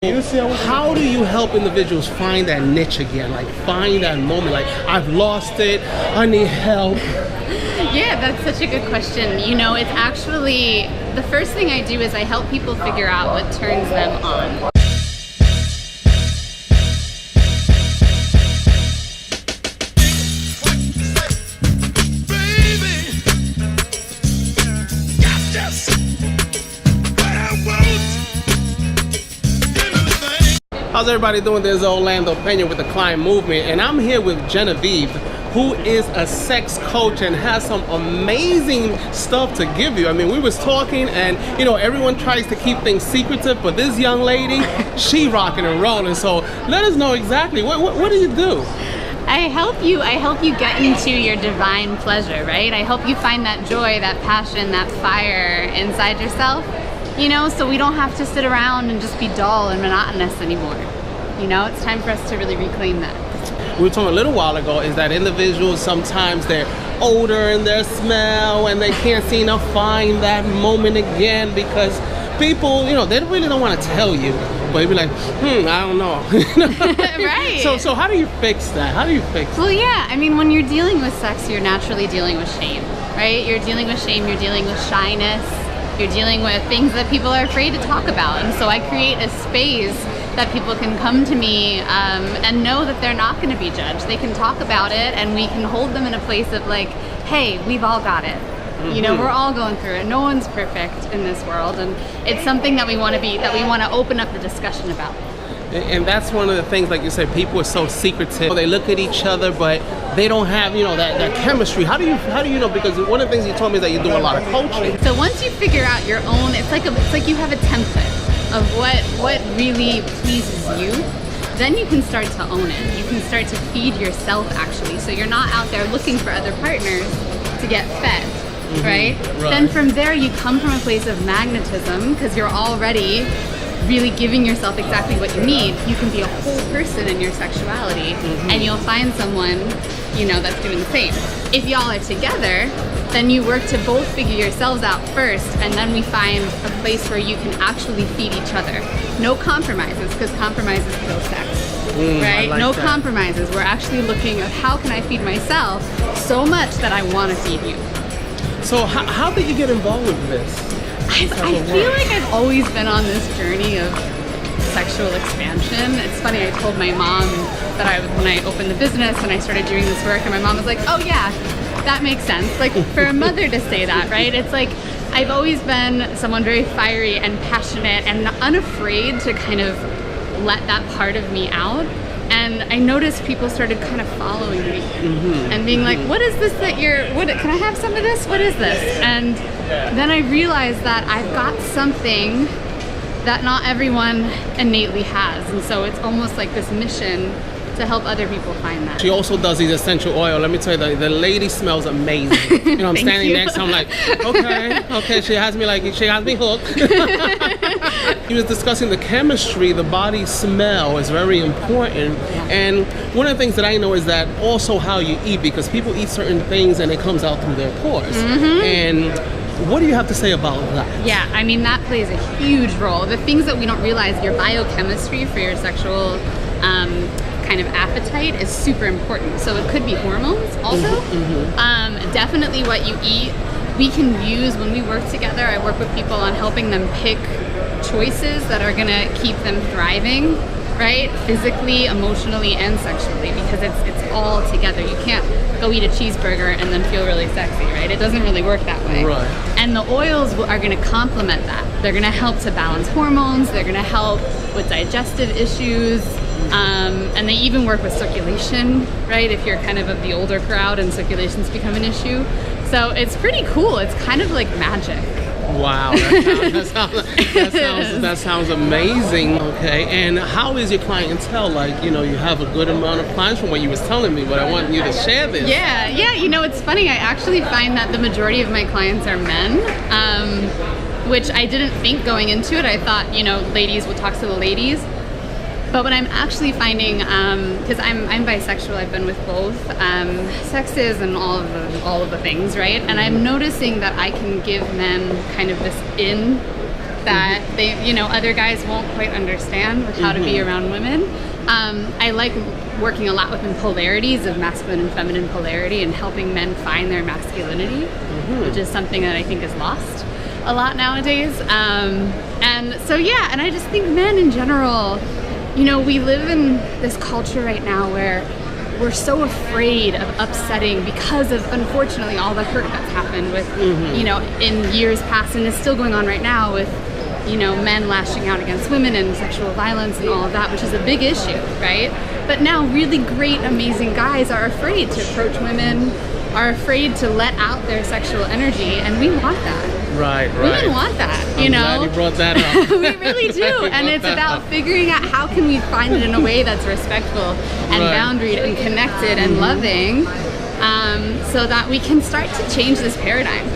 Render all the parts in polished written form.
How do you help individuals find that niche again? Like find that moment, like I've lost it, I need help. Yeah, that's such a good question. You know, it's actually, the first thing I do is I help people figure out what turns them on. How's everybody doing? This is Orlando Pena with the Client Movement, and I'm here with Genevieve, who is a sex coach and has some amazing stuff to give you. I mean, we was talking, and you know, everyone tries to keep things secretive, but this young lady, she rocking and rolling. So let us know exactly what do you do? I help you get into your divine pleasure, right? I help you find that joy, that passion, that fire inside yourself. You know, so we don't have to sit around and just be dull and monotonous anymore. You know, it's time for us to really reclaim that. We were talking a little while ago is that individuals, sometimes they're older in their smell and they can't seem to find that moment again because people, you know, they really don't want to tell you, but they'd be like, I don't know. Right. So how do you fix that? How do you fix that? Well, yeah, I mean, when you're dealing with sex, you're naturally dealing with shame, right? You're dealing with shame, you're dealing with shyness. You're dealing with things that people are afraid to talk about. And so I create a space that people can come to me and know that they're not going to be judged. They can talk about it and we can hold them in a place of like, hey, we've all got it. You know, we're all going through it. No one's perfect in this world. And it's something that we want to open up the discussion about. And that's one of the things, like you said, people are so secretive. They look at each other, but they don't have, you know, that chemistry. How do you know? Because one of the things you told me is that you do a lot of coaching. So once you figure out your own, it's like you have a template of what really pleases you. Then you can start to own it. You can start to feed yourself, actually. So you're not out there looking for other partners to get fed, right? Then from there, you come from a place of magnetism because you're already really giving yourself exactly what you need. You can be a whole person in your sexuality and you'll find someone, you know, that's doing the same. If y'all are together, then you work to both figure yourselves out first, and then we find a place where you can actually feed each other. No compromises, because compromises kill sex, right? Like no that. compromises. We're actually looking at how can I feed myself so much that I want to feed you. So how did you get involved with this? I feel like I've always been on this journey of sexual expansion. It's funny, I told my mom that when I opened the business and I started doing this work, and my mom was like, oh yeah, that makes sense. Like for a mother to say that, right? It's like, I've always been someone very fiery and passionate and unafraid to kind of let that part of me out. And I noticed people started kind of following me and being like, what is this that can I have some of this? What is this? And then I realized that I've got something that not everyone innately has. And so it's almost like this mission to help other people find that. She also does these essential oil. Let me tell you, the lady smells amazing. You know, I'm standing next to her, I'm like, okay, she has me hooked. He was discussing the chemistry, the body smell is very important. And one of the things that I know is that also how you eat, because people eat certain things and it comes out through their pores. And what do you have to say about that? Yeah, I mean, that plays a huge role. The things that we don't realize, your biochemistry for your sexual kind of appetite is super important. So it could be hormones also. Definitely what you eat. We can use, when we work together, I work with people on helping them pick choices that are gonna keep them thriving, right? Physically, emotionally, and sexually, because it's all together. You can't go eat a cheeseburger and then feel really sexy, right? It doesn't really work that way. Right. And the oils are gonna complement that. They're gonna help to balance hormones, they're gonna help with digestive issues, and they even work with circulation, right? If you're kind of the older crowd and circulation's become an issue. So it's pretty cool. It's kind of like magic. Wow, that sounds amazing. Okay, and how is your clientele? Like, you know, you have a good amount of clients from what you was telling me, but I want you to share this. Yeah, you know, it's funny. I actually find that the majority of my clients are men, which I didn't think going into it. I thought, you know, ladies would talk to the ladies. But what I'm actually finding, because I'm bisexual, I've been with both sexes and all of the things, right? And I'm noticing that I can give men kind of this in that they, you know, other guys won't quite understand with how to be around women. I like working a lot within polarities of masculine and feminine polarity and helping men find their masculinity, which is something that I think is lost a lot nowadays. And so, yeah, and I just think men in general, you know, we live in this culture right now where we're so afraid of upsetting because of, unfortunately, all the hurt that's happened with, you know, in years past, and is still going on right now with, you know, men lashing out against women and sexual violence and all of that, which is a big issue, right? But now really great, amazing guys are afraid to approach women, are afraid to let out their sexual energy, and we want that. Right. Women want that, you know? I'm glad you brought that up. We really do, and it's about figuring out how can we find it in a way that's respectful and boundaried and connected and loving, so that we can start to change this paradigm.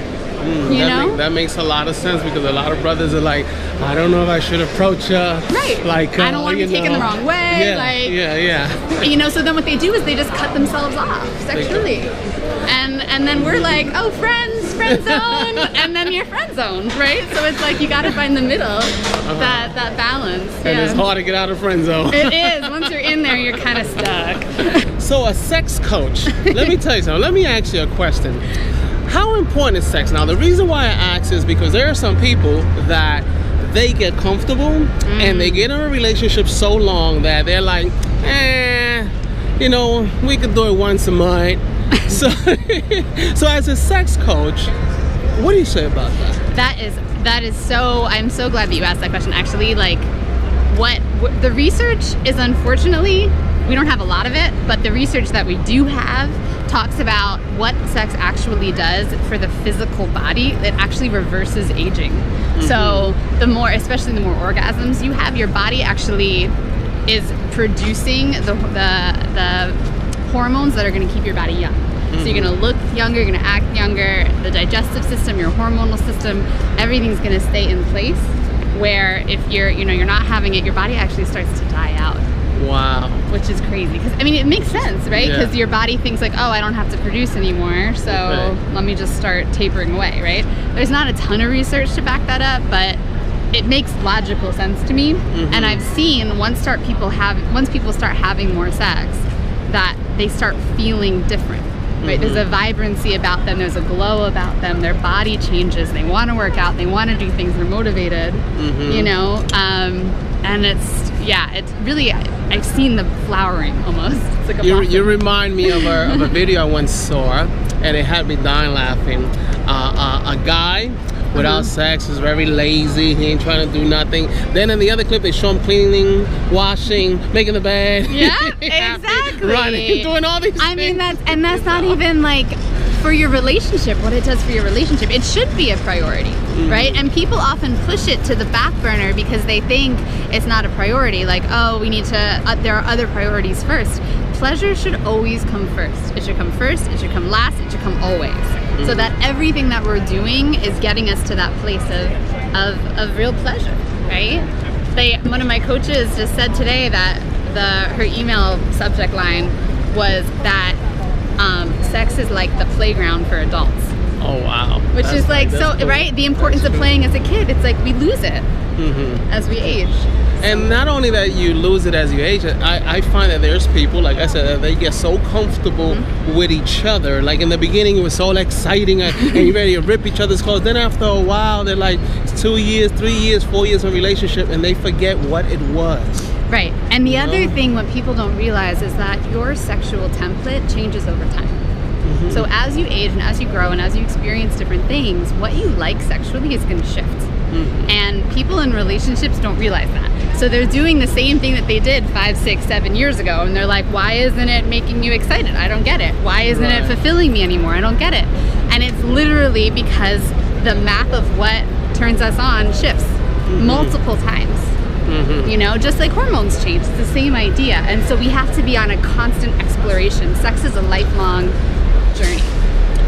You know? That makes a lot of sense, because a lot of brothers are like, I don't know if I should approach her. Right. Like, I don't want to be taken the wrong way. You know, so then what they do is they just cut themselves off sexually. And then we're like, oh, friend zone, and then you're friend zoned, right? So it's like you got to find the middle, that balance. And it's hard to get out of friend zone. It is. Once you're in there, you're kind of stuck. So a sex coach, let me tell you something. Let me ask you a question. How important is sex? Now, the reason why I ask is because there are some people that they get comfortable and they get in a relationship so long that they're like, you know, we could do it once a month. So as a sex coach, what do you say about that? That is so, I'm so glad that you asked that question. Actually, like, what the research is, unfortunately, we don't have a lot of it, but the research that we do have talks about what sex actually does for the physical body. It actually reverses aging. So the more, especially the more orgasms you have, your body actually is producing the hormones that are going to keep your body young. So you're going to look younger, you're going to act younger, the digestive system, your hormonal system, everything's going to stay in place, where if you're, you know, you're not having it, your body actually starts to die out. Wow. Which is crazy, because I mean, it makes sense, right? Because your body thinks like, oh, I don't have to produce anymore, so let me just start tapering away, right? There's not a ton of research to back that up, but it makes logical sense to me. And I've seen once people start having more sex, that they start feeling different, right? There's a vibrancy about them, there's a glow about them, their body changes, they want to work out, they want to do things, they're motivated, you know? And it's really, I've seen the flowering almost. It's like a you remind me of a video I once saw, and it had me dying laughing. A guy without sex is very lazy, he ain't trying to do nothing. Then in the other clip they show him cleaning, washing, making the bed. Yeah, exactly. Running, doing all these things. I mean, that's not even like for your relationship, what it does for your relationship. It should be a priority, right? And people often push it to the back burner because they think it's not a priority. Like, oh, we need to, there are other priorities first. Pleasure should always come first. It should come first, it should come last, it should come always. So that everything that we're doing is getting us to that place of real pleasure, right? One of my coaches just said today that her email subject line was that sex is like the playground for adults. Oh wow. Which is like, so cool. Right? The importance of playing as a kid, it's like we lose it as we age. And not only that you lose it as you age, I find that there's people, like I said, they get so comfortable with each other. Like in the beginning it was so exciting and you're ready to rip each other's clothes. Then after a while they're like 2 years, 3 years, 4 years in a relationship and they forget what it was. Right. And the other thing what people don't realize is that your sexual template changes over time. So as you age and as you grow and as you experience different things, what you like sexually is going to shift. And people in relationships don't realize that. So they're doing the same thing that they did 5, 6, 7 years ago, and they're like, why isn't it making you excited? I don't get it. Why isn't it fulfilling me anymore? I don't get it. And it's literally because the math of what turns us on shifts multiple times. You know, just like hormones change, it's the same idea. And so we have to be on a constant exploration. Sex is a lifelong journey.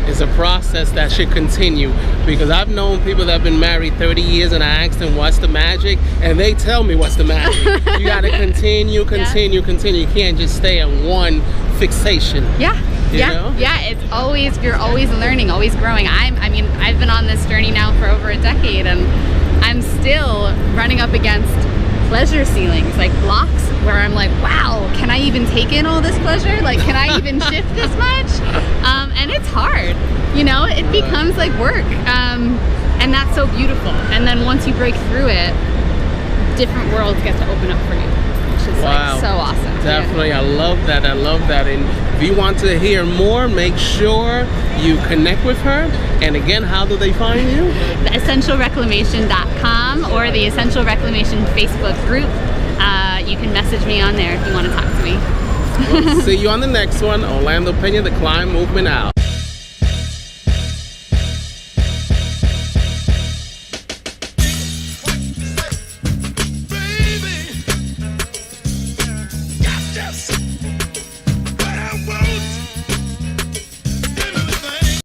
It's a process that should continue, because I've known people that have been married 30 years and I asked them what's the magic and they tell me what's the magic. You got to continue. You can't just stay in one fixation. You know? It's always, you're always learning, always growing. I mean, I've been on this journey now for over a decade, and I'm still running up against pleasure ceilings, like blocks where I'm like, wow, can I even take in all this pleasure? Like, can I even shift this much? And it's hard, you know, it becomes like work. And that's so beautiful. And then once you break through it, different worlds get to open up for you, which is like so awesome. Definitely, yeah. I love that. I love that. And if you want to hear more, make sure you connect with her. And again, how do they find you? TheEssentialReclamation.com or the Essential Reclamation Facebook group. You can message me on there if you want to talk to me. See you on the next one. Orlando Pena, the Climb Movement out.